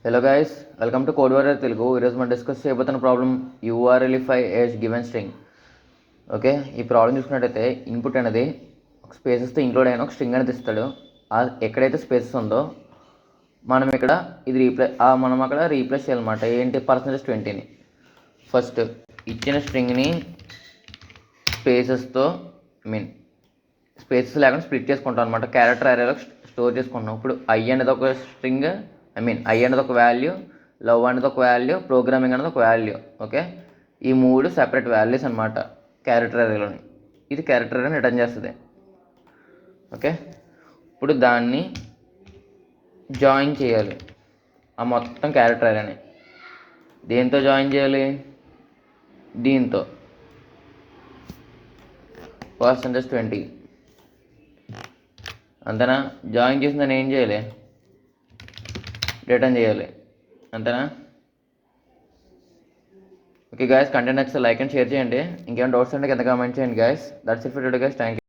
Hello guys, welcome to code warrior Telugu. ఈరోజు మనం discuss చేయబోతున్న problem URLify as given string. Okay, ఈ problem చూసుకున్నట్టయితే ఇన్పుట్ అనేది ఒక స్పేసెస్తో ఇంక్లూడ్ అయిన ఒక స్ట్రింగ్ అనేది ఇస్తాడు. ఎక్కడైతే స్పేసెస్ ఉందో మనం ఇక్కడ ఇది మనం అక్కడ రీప్లేస్ చేయాలన్నమాట. ఏంటి? %20ని ఫస్ట్ ఇచ్చిన స్ట్రింగ్ని స్పేసెస్తో స్పేసెస్ లేకుండా స్ప్లిట్ చేసుకుంటాం అనమాట. క్యారెక్టర్ అరేలో స్టోర్ చేసుకుంటాం. ఇప్పుడు ఐ అనేది ఒక స్ట్రింగ్, ఐ అనేది ఒక వాల్యూ, లవ్ అనేది ఒక వాల్యూ, ప్రోగ్రామింగ్ అనేది ఒక వాల్యూ. ఓకే, ఈ మూడు సెపరేట్ వాల్యూస్ అనమాట క్యారెక్టర్ అరేలోని. ఇది క్యారెక్టర్ అరేని రిటర్న్ చేస్తుంది. ఓకే, ఇప్పుడు దాన్ని జాయిన్ చేయాలి. ఆ మొత్తం క్యారెక్టర్ అరేని దేంతో జాయిన్ చేయాలి? దీంతో %20. అంతేనా? జాయిన్ చేసిన దాన్ని ఏం చేయాలి? రిటర్న్ చేయాలి. అంతేనా? ఓకే గాయస్, కంటెంట్ నచ్చితే లైక్ అండ్ షేర్ చేయండి. ఇంకేమైనా డౌట్స్ ఉంటే కింద కామెంట్ చేయండి guys. That's it for today guys. Thank you.